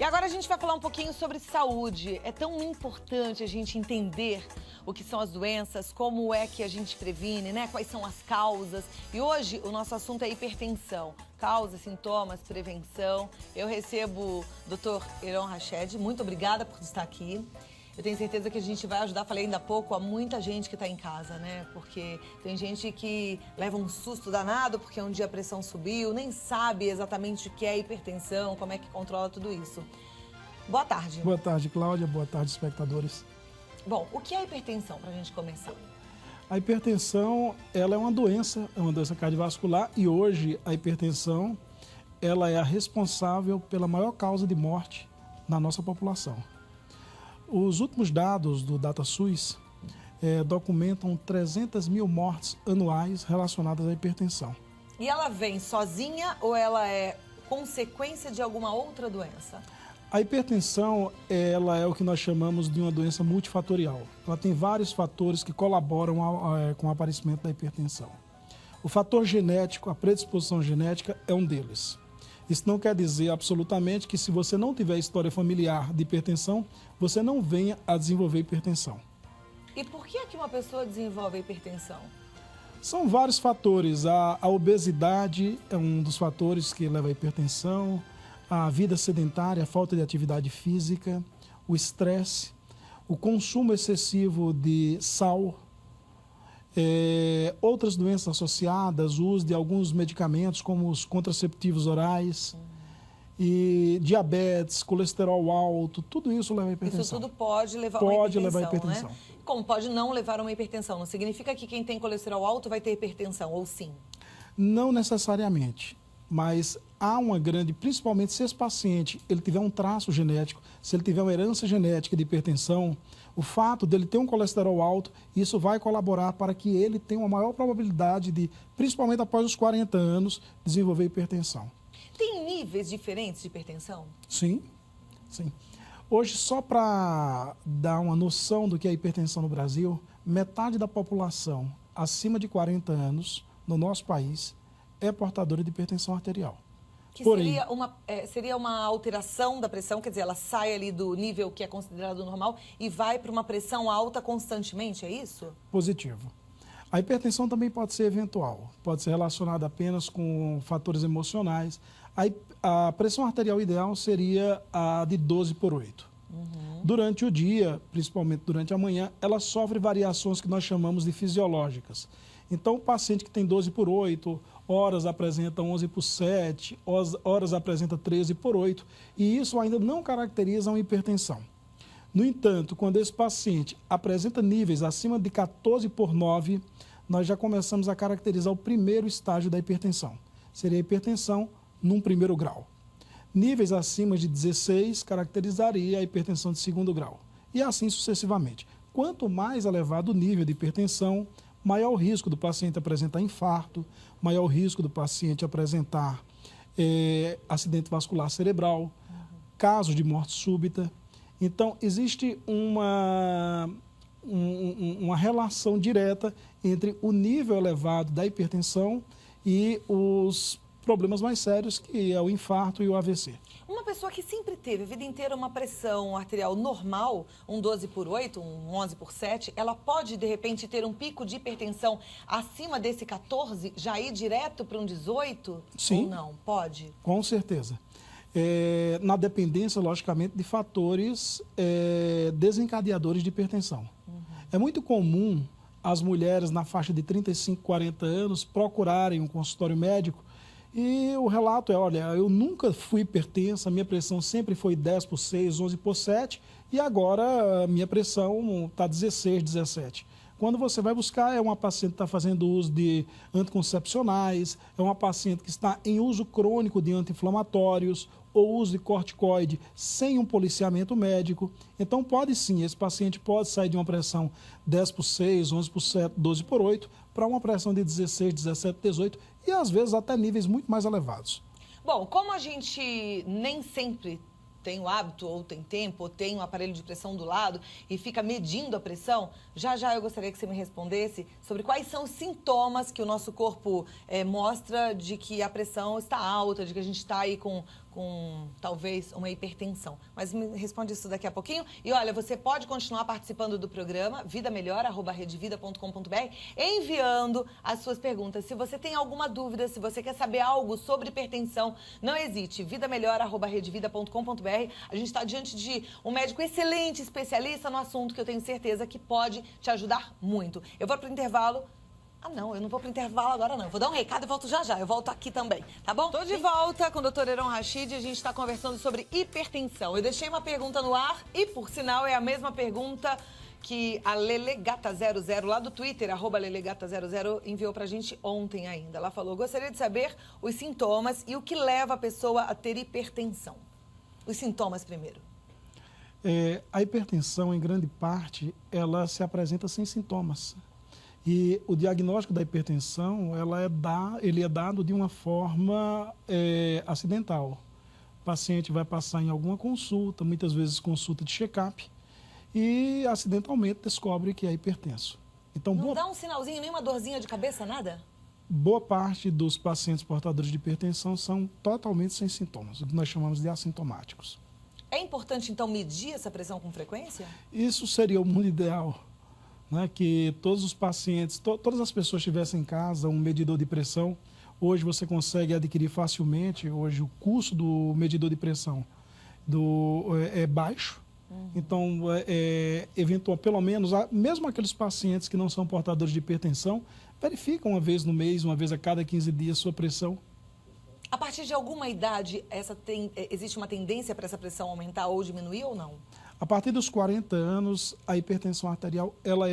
E agora a gente vai falar um pouquinho sobre saúde. É tão importante a gente entender o que são as doenças, como é que a gente previne, né? Quais são as causas. E hoje o nosso assunto é hipertensão. Causas, sintomas, prevenção. Eu recebo o Dr. Heron Rached. Muito obrigada por estar aqui. Eu tenho certeza que a gente vai ajudar, falei ainda há pouco, a muita gente que está em casa, né? Porque tem gente que leva um susto danado porque um dia a pressão subiu, nem sabe exatamente o que é hipertensão, como é que controla tudo isso. Boa tarde. Boa tarde, Cláudia. Boa tarde, espectadores. Bom, o que é hipertensão, para a gente começar? A hipertensão, ela é uma doença cardiovascular e hoje a hipertensão, ela é a responsável pela maior causa de morte na nossa população. Os últimos dados do DataSUS documentam 300 mil mortes anuais relacionadas à hipertensão. E ela vem sozinha ou ela é consequência de alguma outra doença? A hipertensão, ela é o que nós chamamos de uma doença multifatorial. Ela tem vários fatores que colaboram com o aparecimento da hipertensão. O fator genético, a predisposição genética, é um deles. Isso não quer dizer absolutamente que se você não tiver história familiar de hipertensão, você não venha a desenvolver hipertensão. E por que uma pessoa desenvolve hipertensão? São vários fatores. A obesidade é um dos fatores que leva à hipertensão, a vida sedentária, a falta de atividade física, o estresse, o consumo excessivo de sal, outras doenças associadas, o uso de alguns medicamentos como os contraceptivos orais, e diabetes, colesterol alto, tudo isso leva à hipertensão. Isso tudo pode levar a uma hipertensão, pode levar à hipertensão. Né? Como pode não levar a uma hipertensão? Não significa que quem tem colesterol alto vai ter hipertensão, ou sim? Não necessariamente, mas há uma grande, principalmente se esse paciente ele tiver um traço genético, se ele tiver uma herança genética de hipertensão, o fato dele ter um colesterol alto, isso vai colaborar para que ele tenha uma maior probabilidade de, principalmente após os 40 anos, desenvolver hipertensão. Tem níveis diferentes de hipertensão? Sim, sim. Hoje, só para dar uma noção do que é hipertensão no Brasil, metade da população acima de 40 anos no nosso país é portadora de hipertensão arterial. Que Porém, seria uma alteração da pressão, quer dizer, ela sai ali do nível que é considerado normal e vai para uma pressão alta constantemente, é isso? Positivo. A hipertensão também pode ser eventual, pode ser relacionada apenas com fatores emocionais. A pressão arterial ideal seria a de 12/8. Durante o dia, principalmente durante a manhã, ela sofre variações que nós chamamos de fisiológicas. Então, o paciente que tem 12/8, horas apresenta 11/7, horas apresenta 13/8, e isso ainda não caracteriza uma hipertensão. No entanto, quando esse paciente apresenta níveis acima de 14/9, nós já começamos a caracterizar o primeiro estágio da hipertensão. Seria a hipertensão num primeiro grau. Níveis acima de 16 caracterizaria a hipertensão de segundo grau. E assim sucessivamente. Quanto mais elevado o nível de hipertensão, maior o risco do paciente apresentar infarto, maior o risco do paciente apresentar acidente vascular cerebral, casos de morte súbita. Então, existe uma relação direta entre o nível elevado da hipertensão e os problemas mais sérios, que é o infarto e o AVC. Uma pessoa que sempre teve a vida inteira uma pressão arterial normal, um 12/8, um 11/7, ela pode, de repente, ter um pico de hipertensão acima desse 14, já ir direto para um 18? Sim. Ou não? Pode? Com certeza. Na dependência, logicamente, de fatores desencadeadores de hipertensão. É muito comum as mulheres na faixa de 35, 40 anos procurarem um consultório médico e o relato é, olha, eu nunca fui hipertensa, minha pressão sempre foi 10/6, 11/7 e agora a minha pressão está 16, 17. Quando você vai buscar, é uma paciente que está fazendo uso de anticoncepcionais, é uma paciente que está em uso crônico de anti-inflamatórios ou uso de corticoide sem um policiamento médico. Então, pode sim, esse paciente pode sair de uma pressão 10/6, 11/7, 12/8 para uma pressão de 16, 17, 18 e às vezes até níveis muito mais elevados. Bom, como a gente nem sempre tem o hábito, ou tem tempo, ou tem um aparelho de pressão do lado e fica medindo a pressão, já eu gostaria que você me respondesse sobre quais são os sintomas que o nosso corpo mostra de que a pressão está alta, de que a gente está aí com com talvez uma hipertensão. Mas me responde isso daqui a pouquinho. E olha, você pode continuar participando do programa vidamelhor@redevida.com.br, enviando as suas perguntas. Se você tem alguma dúvida, se você quer saber algo sobre hipertensão, não hesite, vidamelhor@redevida.com.br. A gente está diante de um médico excelente, especialista no assunto, que eu tenho certeza que pode te ajudar muito. Eu vou para o intervalo. Ah, não, eu não vou pro intervalo agora, não. Eu vou dar um recado e volto já já. Eu volto aqui também, tá bom? Tô de volta com o Dr. Heron Rachid e a gente está conversando sobre hipertensão. Eu deixei uma pergunta no ar e, por sinal, é a mesma pergunta que a LeleGata00 lá do Twitter, @LeleGata00, enviou pra gente ontem ainda. Ela falou, gostaria de saber os sintomas e o que leva a pessoa a ter hipertensão. Os sintomas primeiro. A hipertensão, em grande parte, ela se apresenta sem sintomas. E o diagnóstico da hipertensão, ele é dado de uma forma acidental. O paciente vai passar em alguma consulta, muitas vezes consulta de check-up, e acidentalmente descobre que é hipertenso. Então, não dá um sinalzinho, nem uma dorzinha de cabeça, nada? Boa parte dos pacientes portadores de hipertensão são totalmente sem sintomas, o que nós chamamos de assintomáticos. É importante, então, medir essa pressão com frequência? Isso seria o mundo ideal. Né, que todos os pacientes, todas as pessoas tivessem em casa um medidor de pressão. Hoje você consegue adquirir facilmente, hoje o custo do medidor de pressão é baixo. Então, eventual, pelo menos, mesmo aqueles pacientes que não são portadores de hipertensão, verificam uma vez no mês, uma vez a cada 15 dias sua pressão. A partir de alguma idade, existe uma tendência para essa pressão aumentar ou diminuir ou não? A partir dos 40 anos, a hipertensão arterial ela é